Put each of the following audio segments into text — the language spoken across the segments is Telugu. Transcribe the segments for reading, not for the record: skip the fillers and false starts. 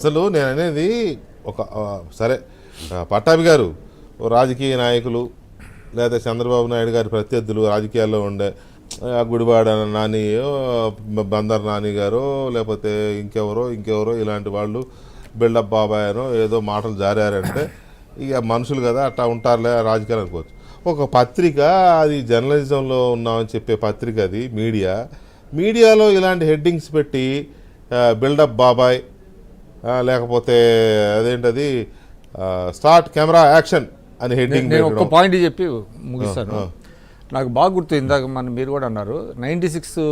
అసలు నేను అనేది ఒక సరే పట్టాభి గారు రాజకీయ నాయకులు లేదా చంద్రబాబు నాయుడు గారి ప్రత్యర్థులు రాజకీయాల్లో ఉండే గుడివాడ నాని బందర్ నాని గారు లేకపోతే ఇంకెవరో ఇలాంటి వాళ్ళు బిల్డప్ బాబాయనో ఏదో మాటలు జారారంటే ఇక మనుషులు కదా అట్లా ఉంటారులే రాజకీయాలు అనుకోవచ్చు. ఒక పత్రిక అది జర్నలిజంలో ఉన్నామని చెప్పే పత్రిక అది మీడియాలో ఇలాంటి హెడ్డింగ్స్ పెట్టి బిల్డప్ బాబాయ్ లేకపోతే అదేంటది స్టార్ట్ కెమెరా యాక్షన్ అని హెడ్డింగ్. నేను ఒక పాయింట్ చెప్పి ముగిస్తాను. నాకు బాగా గుర్తు, ఇందాక మీరు కూడా అన్నారు 96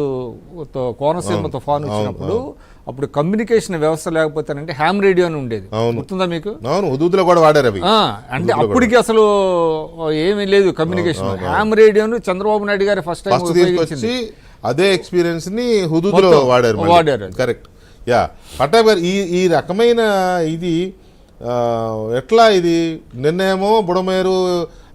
కోనసీమ తుఫాను వచ్చినప్పుడు అప్పుడు కమ్యూనికేషన్ వ్యవస్థ లేకపోతేనంటే హ్యామ్ రేడియో అని ఉండేది, గుర్తుందా మీకు? హుదూద్లో కూడా వాడారు అవి. అంటే అప్పటికి అసలు ఏమీ లేదు కమ్యూనికేషన్. హ్యామ్ రేడియోను చంద్రబాబు నాయుడు గారు ఫస్ట్ టైం ఉపయోగించి అదే ఎక్స్పీరియన్స్ ని హుదూద్లో వాడారు. కరెక్ట్. యా పట్టాభి గారు ఈ రకమైన ఇది ఎట్లా ఇది నిర్ణయమో బుడమేరు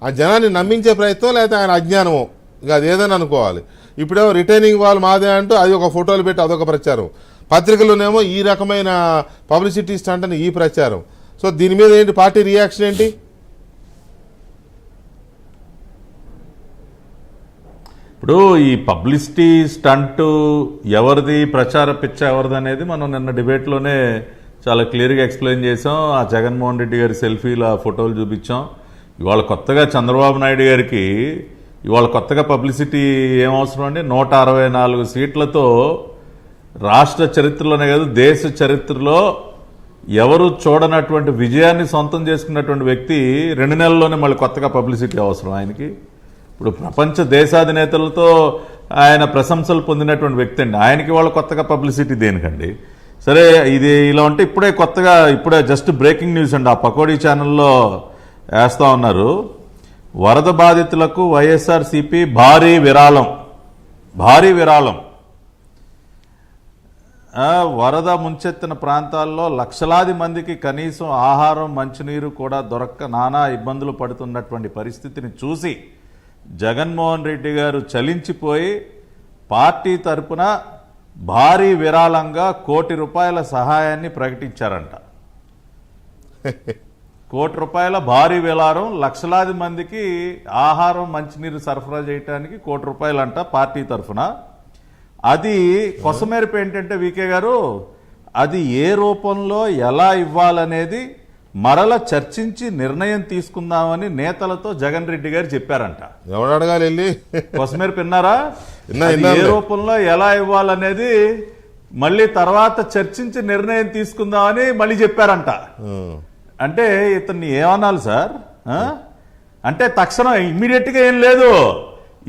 ఆ జనాన్ని నమ్మించే ప్రయత్నం లేకపోతే ఆయన అజ్ఞానమో ఇక అది ఏదని అనుకోవాలి. ఇప్పుడేమో రిటైనింగ్ వాళ్ళు మాదే అంటూ అది ఒక ఫోటోలు పెట్టి అదొక ప్రచారం, పత్రికల్లోనేమో ఈ రకమైన పబ్లిసిటీ స్టంట్ అని ఈ ప్రచారం. సో దీని మీద ఏంటి పార్టీ రియాక్షన్ ఏంటి? ఇప్పుడు ఈ పబ్లిసిటీ స్టంట్ ఎవరిది, ప్రచార పిచ్చ ఎవరిది అనేది మనం నిన్న డిబేట్లోనే చాలా క్లియర్గా ఎక్స్ప్లెయిన్ చేసాం. ఆ జగన్మోహన్ రెడ్డి గారి సెల్ఫీలు ఆ ఫోటోలు చూపించాం. ఇవాళ కొత్తగా చంద్రబాబు నాయుడు గారికి ఇవాళ కొత్తగా పబ్లిసిటీ ఏమవసరం అండి? 164 సీట్లతో రాష్ట్ర చరిత్రలోనే కాదు దేశ చరిత్రలో ఎవరు చూడనటువంటి విజయాన్ని సొంతం చేసుకున్నటువంటి వ్యక్తి 2 నెలల్లోనే మళ్ళీ కొత్తగా పబ్లిసిటీ అవసరం ఆయనకి? ఇప్పుడు ప్రపంచ దేశాధినేతలతో ఆయన ప్రశంసలు పొందినటువంటి వ్యక్తి అండి, ఆయనకి వాళ్ళు కొత్తగా పబ్లిసిటీ దేనికండి? సరే, ఇది ఇలా ఉంటే ఇప్పుడే జస్ట్ బ్రేకింగ్ న్యూస్ అండి, ఆ పకోడీ ఛానల్లో వేస్తూ ఉన్నారు. వరద బాధితులకు వైఎస్ఆర్సీపీ భారీ విరాళం. వరద ముంచెత్తిన ప్రాంతాల్లో లక్షలాది మందికి కనీసం ఆహారం మంచినీరు కూడా దొరక్క నానా ఇబ్బందులు పడుతున్నటువంటి పరిస్థితిని చూసి జగన్మోహన్ రెడ్డి గారు చలించిపోయి పార్టీ తరపున భారీ విరాళంగా ₹1 కోటి సహాయాన్ని ప్రకటించారంట. ₹1 కోటి భారీ విరాళం, లక్షలాది మందికి ఆహారం మంచినీరు సరఫరా చేయడానికి ₹1 కోటి అంట పార్టీ తరఫున. అది కొసమేరపు ఏంటంటే వికే గారు, అది ఏ రూపంలో ఎలా ఇవ్వాలనేది మరల చర్చించి నిర్ణయం తీసుకుందామని నేతలతో జగన్ రెడ్డి గారు చెప్పారంట. ఎవరు అడగాలి వెళ్ళి? కొసమేరపు విన్నారా? ఏ రూపంలో ఎలా ఇవ్వాలనేది మళ్ళీ తర్వాత చర్చించి నిర్ణయం తీసుకుందామని మళ్ళీ చెప్పారంట. అంటే ఇతన్ని ఏమనాలి సార్? అంటే తక్షణం ఇమ్మీడియట్ గా ఏం లేదు,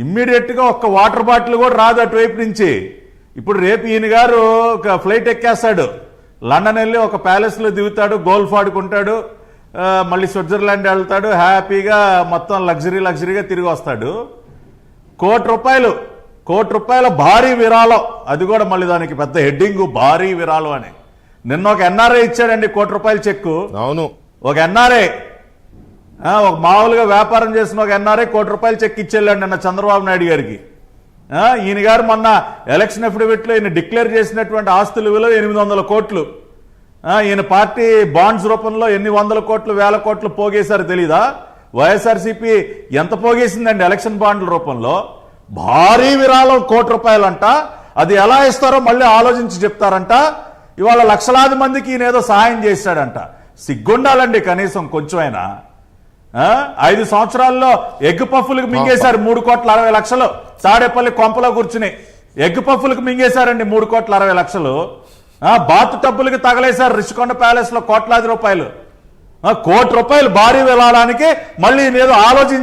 ఇమ్మీడియట్ గా ఒక్క వాటర్ బాటిల్ కూడా రాదు అటువైపు నుంచి. ఇప్పుడు రేపు ఈయన గారు ఒక ఫ్లైట్ ఎక్కేస్తాడు, లండన్ వెళ్ళి ఒక ప్యాలెస్ లో దిగుతాడు, గోల్ఫ్ ఆడుకుంటాడు, మళ్ళీ స్విట్జర్లాండ్ వెళ్తాడు, హ్యాపీగా మొత్తం లగ్జరీగా తిరిగి వస్తాడు. ₹1 కోటి భారీ విరాళం, అది కూడా మళ్ళీ దానికి పెద్ద హెడ్డింగ్ భారీ విరాళం అని. నిన్న ఒక ఎన్ఆర్ఐ ఇచ్చాడండి ₹1 చెక్కు. అవును, ఒక ఎన్ఆర్ఐ, ఒక మామూలుగా వ్యాపారం చేసిన ఒక ఎన్ఆర్ఐ ₹1 చెక్ ఇచ్చేళ్ళండి నిన్న చంద్రబాబు నాయుడు గారికి. ఈయన గారు మొన్న ఎలక్షన్ అఫిడవిట్లో ఈయన డిక్లేర్ చేసినటువంటి ఆస్తుల విలువ 800 కోట్లు. ఈయన పార్టీ బాండ్స్ రూపంలో ఎన్ని 100 కోట్లు 1000 కోట్లు పోగేశారు తెలీదా? వైఎస్ఆర్సీపీ ఎంత పోగేసిందండి ఎలక్షన్ బాండ్ల రూపంలో? భారీ విరాళం ₹1 అంట. అది ఎలా ఇస్తారో మళ్ళీ ఆలోచించి చెప్తారంట. ఇవాళ లక్షలాది మందికి ఈయన ఏదో సహాయం చేశాడంట. సిగ్గుండాలండి కనీసం కొంచెం అయినా. 5 సంవత్సరాల్లో ఎగ్ పఫ్ఫులకు మింగేశారు ₹3,60,00,000. తాడేపల్లి కొంపలో కూర్చుని ఎగ్ పఫ్ఫులకు మింగేశారండి ₹3,60,00,000. బాత్ టబ్బులకి తగలేశారు రిషికొండ ప్యాలెస్ లో ₹1,00,00,000. ₹1 కోటి భారీ విరాళానికి మళ్ళీ ఏదో ఆలోచించి